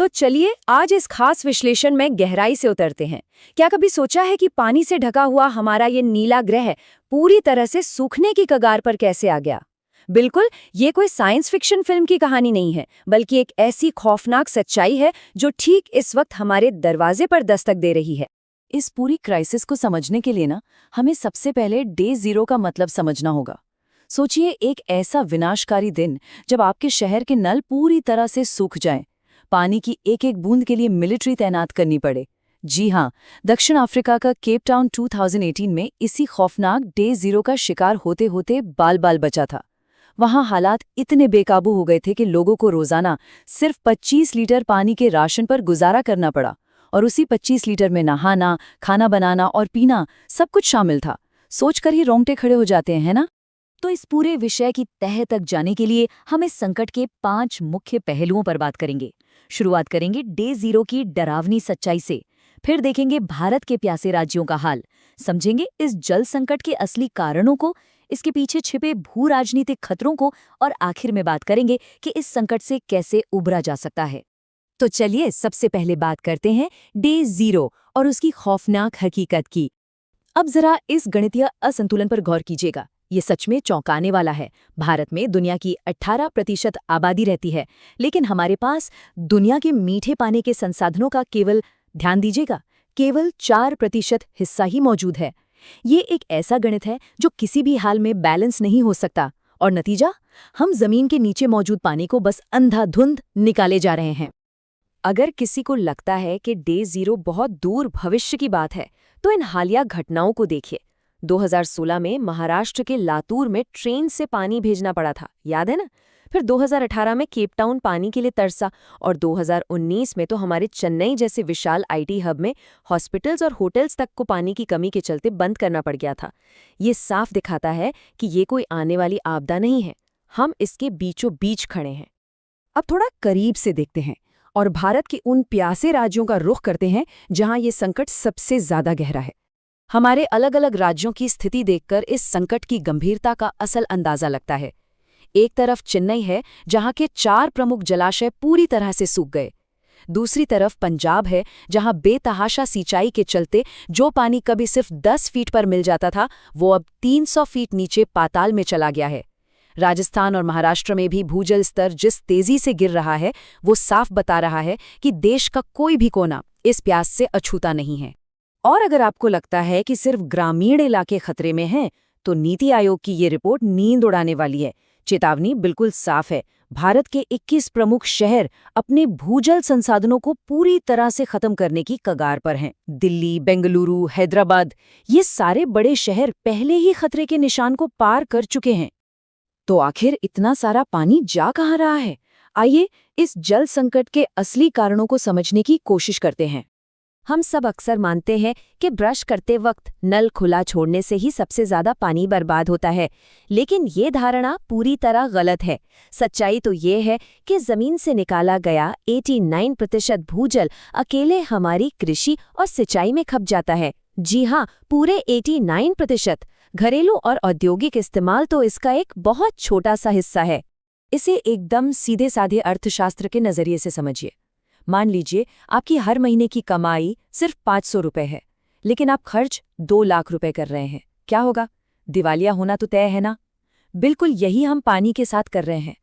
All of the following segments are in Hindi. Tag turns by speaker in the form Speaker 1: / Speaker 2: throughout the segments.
Speaker 1: तो चलिए आज इस खास विश्लेषण में गहराई से उतरते हैं। क्या कभी सोचा है कि पानी से ढका हुआ हमारा ये नीला ग्रह पूरी तरह से सूखने की कगार पर कैसे आ गया? बिल्कुल, ये कोई साइंस फिक्शन फिल्म की कहानी नहीं है, बल्कि एक ऐसी खौफनाक सच्चाई है जो ठीक इस वक्त हमारे दरवाजे पर दस्तक दे रही है।
Speaker 2: इस पूरी क्राइसिस को समझने के लिए हमें सबसे पहले डे ज़ीरो का मतलब समझना होगा। सोचिए, एक ऐसा विनाशकारी दिन जब आपके शहर के नल पूरी तरह से सूख जाएं, पानी की एक एक बूंद के लिए मिलिट्री तैनात करनी पड़े। जी हाँ, दक्षिण अफ्रीका का केप टाउन 2018 में इसी खौफनाक डे ज़ीरो का शिकार होते होते बाल बाल बचा था। वहाँ हालात इतने बेकाबू हो गए थे कि लोगों को रोजाना सिर्फ 25 लीटर पानी के राशन पर गुजारा करना पड़ा, और उसी 25 लीटर में नहाना, खाना बनाना और पीना सब कुछ शामिल था। सोचकर ही रोंगटे खड़े हो जाते हैं, है ना?
Speaker 1: तो इस पूरे विषय की तह तक जाने के लिए हम इस संकट के 5 मुख्य पहलुओं पर बात करेंगे। शुरुआत करेंगे डे ज़ीरो की डरावनी सच्चाई से, फिर देखेंगे भारत के प्यासे राज्यों का हाल, समझेंगे इस जल संकट के असली कारणों को, इसके पीछे छिपे भू राजनीतिक खतरों को, और आखिर में बात करेंगे कि इस संकट से कैसे उबरा जा सकता है। तो चलिए सबसे पहले बात करते हैं डे ज़ीरो और उसकी खौफनाक हकीकत की। अब जरा इस गणितीय असंतुलन पर गौर कीजिएगा। ये सच में चौंकाने वाला है। भारत में दुनिया की 18% आबादी रहती है, लेकिन हमारे पास दुनिया के मीठे पानी के संसाधनों का केवल, ध्यान दीजिएगा, केवल 4% हिस्सा ही मौजूद है। ये एक ऐसा गणित है जो किसी भी हाल में बैलेंस नहीं हो सकता, और नतीजा, हम जमीन के नीचे मौजूद पानी को बस अंधाधुंध निकाले जा रहे हैं। अगर किसी को लगता है कि डे ज़ीरो बहुत दूर भविष्य की बात है, तो इन हालिया घटनाओं को देखिए। 2016 में महाराष्ट्र के लातूर में ट्रेन से पानी भेजना पड़ा था, याद है ना? फिर 2018 में केप टाउन पानी के लिए तरसा, और 2019 में तो हमारे चेन्नई जैसे विशाल आईटी हब में हॉस्पिटल्स और होटल्स तक को पानी की कमी के चलते बंद करना पड़ गया था। ये साफ दिखाता है कि ये कोई आने वाली आपदा नहीं है, हम इसके बीचों बीच खड़े हैं। अब थोड़ा करीब से देखते हैं और भारत के उन प्यासे राज्यों का रुख करते हैं जहां ये संकट सबसे ज्यादा गहरा है। हमारे अलग अलग राज्यों की स्थिति देखकर इस संकट की गंभीरता का असल अंदाजा लगता है। एक तरफ चेन्नई है, जहां के 4 प्रमुख जलाशय पूरी तरह से सूख गए। दूसरी तरफ पंजाब है, जहां बेतहाशा सिंचाई के चलते जो पानी कभी सिर्फ 10 फीट पर मिल जाता था, वो अब 300 फीट नीचे पाताल में चला गया है। राजस्थान और महाराष्ट्र में भी भूजल स्तर जिस तेजी से गिर रहा है, वो साफ बता रहा है कि देश का कोई भी कोना इस प्यास से अछूता नहीं है। और अगर आपको लगता है कि सिर्फ ग्रामीण इलाके खतरे में हैं, तो नीति आयोग की ये रिपोर्ट नींद उड़ाने वाली है। चेतावनी बिल्कुल साफ है। भारत के 21 प्रमुख शहर अपने भूजल संसाधनों को पूरी तरह से खत्म करने की कगार पर हैं। दिल्ली, बेंगलुरु, हैदराबाद, ये सारे बड़े शहर पहले ही खतरे के निशान को पार कर चुके हैं। तो आखिर इतना सारा पानी जा कहाँ रहा है? आइए इस जल संकट के असली कारणों को समझने की कोशिश करते हैं। हम सब अक्सर मानते हैं कि ब्रश करते वक्त नल खुला छोड़ने से ही सबसे ज्यादा पानी बर्बाद होता है, लेकिन ये धारणा पूरी तरह गलत है। सच्चाई तो ये है कि जमीन से निकाला गया 89% भूजल अकेले हमारी कृषि और सिंचाई में खप जाता है। जी हाँ, पूरे 89%। घरेलू और औद्योगिक इस्तेमाल तो इसका एक बहुत छोटा सा हिस्सा है। इसे एकदम सीधे साधे अर्थशास्त्र के नजरिए से समझिए। मान लीजिए आपकी हर महीने की कमाई सिर्फ 500 रुपए है, लेकिन आप खर्च 2 लाख रुपए कर रहे हैं। क्या होगा? दिवालिया होना तो तय है ना? बिल्कुल यही हम पानी के साथ कर रहे हैं।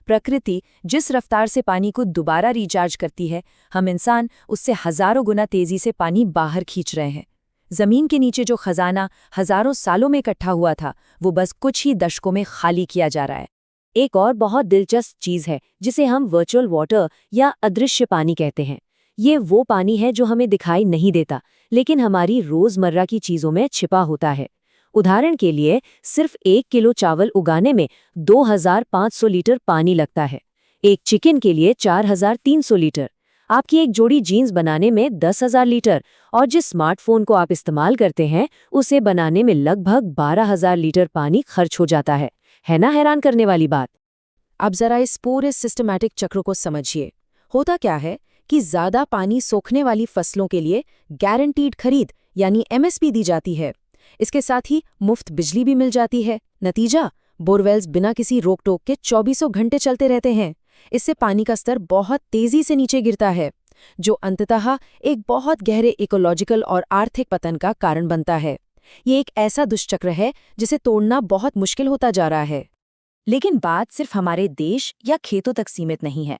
Speaker 1: प्रकृति जिस रफ्तार से पानी को दोबारा रिचार्ज करती है, हम इंसान उससे हजारों गुना तेजी से पानी बाहर खींच रहे हैं। जमीन के नीचे जो खजाना हजारों सालों में इकट्ठा हुआ था, वो बस कुछ ही दशकों में खाली किया जा रहा है। एक और बहुत दिलचस्प चीज है जिसे हम वर्चुअल वाटर या अदृश्य पानी कहते हैं। ये वो पानी है जो हमें दिखाई नहीं देता, लेकिन हमारी रोजमर्रा की चीजों में छिपा होता है। उदाहरण के लिए, सिर्फ 1 किलो चावल उगाने में 2500 लीटर पानी लगता है। एक चिकन के लिए 4300 लीटर। आपकी एक जोड़ी जीन्स बनाने में 10,000 लीटर, और जिस स्मार्टफोन को आप इस्तेमाल करते हैं उसे बनाने में लगभग 12,000 लीटर पानी खर्च हो जाता है ना हैरान करने वाली बात? अब जरा इस पूरे सिस्टमैटिक चक्र को समझिए। होता क्या है कि ज्यादा पानी सोखने वाली फसलों के लिए गारंटीड खरीद यानी एमएसपी दी जाती है। इसके साथ ही मुफ्त बिजली भी मिल जाती है। नतीजा, बोरवेल्स बिना किसी रोक टोक के 24 घंटे चलते रहते हैं।
Speaker 3: इससे पानी का स्तर बहुत तेजी से नीचे गिरता है, जो अंततः एक बहुत गहरे इकोलॉजिकल और आर्थिक पतन का कारण बनता है। ये एक ऐसा दुष्चक्र है जिसे तोड़ना बहुत मुश्किल होता जा रहा है।
Speaker 1: लेकिन बात सिर्फ हमारे देश या खेतों तक सीमित नहीं है।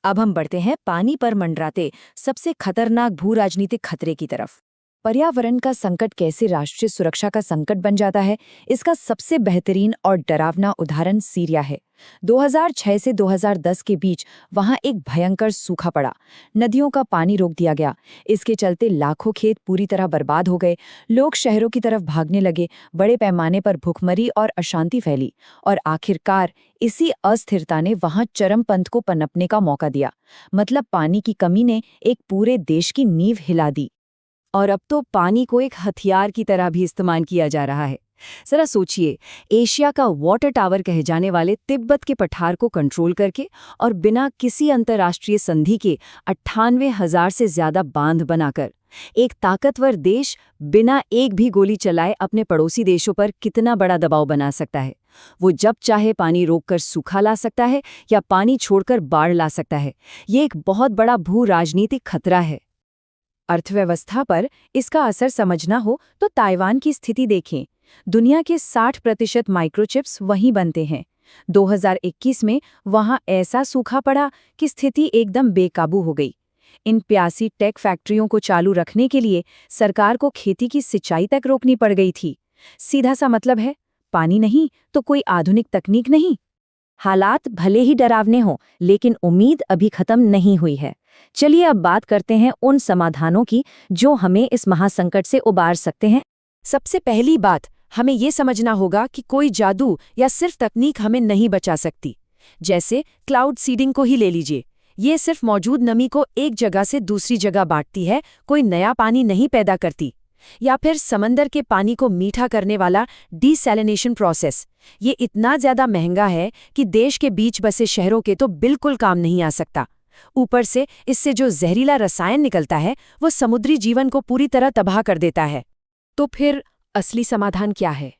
Speaker 1: अब हम बढ़ते हैं पानी पर मंडराते सबसे खतरनाक भू राजनीतिक खतरे की तरफ। पर्यावरण का संकट कैसे राष्ट्रीय सुरक्षा का संकट बन जाता है, इसका सबसे बेहतरीन और डरावना उदाहरण सीरिया है। 2006 से 2010 के बीच वहां एक भयंकर सूखा पड़ा। नदियों का पानी रोक दिया गया। इसके चलते लाखों खेत पूरी तरह बर्बाद हो गए। लोग शहरों की तरफ भागने लगे। बड़े पैमाने पर भूखमरी और अशांति फैली। और आखिरकार इसी अस्थिरता ने वहां चरमपंथ को पनपने का मौका दिया। मतलब पानी की कमी ने एक पूरे देश की नींव हिला दी।
Speaker 2: और अब तो पानी को एक हथियार की तरह भी इस्तेमाल किया जा रहा है। जरा सोचिए, एशिया का वाटर टावर कहे जाने वाले तिब्बत के पठार को कंट्रोल करके और बिना किसी अंतर्राष्ट्रीय संधि के 98,000 से ज्यादा बांध बनाकर एक ताकतवर देश बिना एक भी गोली चलाए अपने पड़ोसी देशों पर कितना बड़ा दबाव बना सकता है। वो जब चाहे पानी रोककर सूखा ला सकता है या पानी छोड़कर बाढ़ ला सकता है। ये एक बहुत बड़ा भू राजनीतिक खतरा है।
Speaker 3: अर्थव्यवस्था पर इसका असर समझना हो तो ताइवान की स्थिति देखें। दुनिया के 60% माइक्रोचिप्स वहीं बनते हैं। 2021 में वहां ऐसा सूखा पड़ा कि स्थिति एकदम बेकाबू हो गई। इन प्यासी टेक फैक्ट्रियों को चालू रखने के लिए सरकार को खेती की सिंचाई तक रोकनी पड़ गई थी। सीधा सा मतलब है, पानी नहीं तो कोई आधुनिक तकनीक नहीं।
Speaker 1: हालात भले ही डरावने हों, लेकिन उम्मीद अभी खत्म नहीं हुई है। चलिए अब बात करते हैं उन समाधानों की जो हमें इस महासंकट से उबार सकते हैं।
Speaker 3: सबसे पहली बात, हमें ये समझना होगा कि कोई जादू या सिर्फ तकनीक हमें नहीं बचा सकती। जैसे क्लाउड सीडिंग को ही ले लीजिए। ये सिर्फ मौजूद नमी को एक जगह से दूसरी जगह बांटती है, कोई नया पानी नहीं पैदा करती। या फिर समंदर के पानी को मीठा करने वाला डीसैलिनेशन प्रोसेस। ये इतना ज्यादा महंगा है कि देश के बीच बसे शहरों के तो बिल्कुल काम नहीं आ सकता। ऊपर से इससे जो जहरीला रसायन निकलता है वो समुद्री जीवन को पूरी तरह तबाह कर देता है। तो फिर असली समाधान क्या है?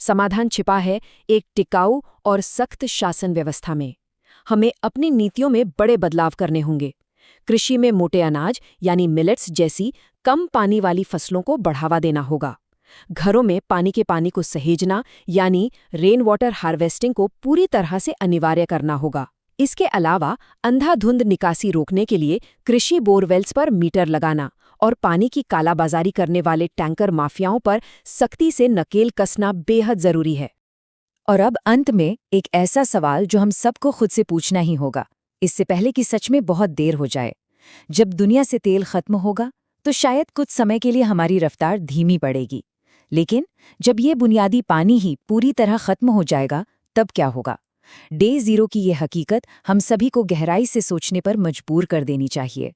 Speaker 3: समाधान छिपा है एक टिकाऊ और सख्त शासन व्यवस्था में। हमें अपनी नीतियों में बड़े बदलाव करने होंगे। कृषि में मोटे अनाज यानी मिलेट्स जैसी कम पानी वाली फसलों को बढ़ावा देना होगा। घरों में पानी को सहेजना यानी रेन वाटर हार्वेस्टिंग को पूरी तरह से अनिवार्य करना होगा। इसके अलावा अंधाधुंध निकासी रोकने के लिए कृषि बोरवेल्स पर मीटर लगाना और पानी की कालाबाजारी करने वाले टैंकर माफियाओं पर सख्ती से नकेल कसना बेहद जरूरी है।
Speaker 1: और अब अंत में एक ऐसा सवाल जो हम सबको खुद से पूछना ही होगा, इससे पहले कि सच में बहुत देर हो जाए। जब दुनिया से तेल खत्म होगा तो शायद कुछ समय के लिए हमारी रफ्तार धीमी पड़ेगी, लेकिन जब ये बुनियादी पानी ही पूरी तरह खत्म हो जाएगा तब क्या होगा? डे ज़ीरो की ये हकीकत हम सभी को गहराई से सोचने पर मजबूर कर देनी चाहिए।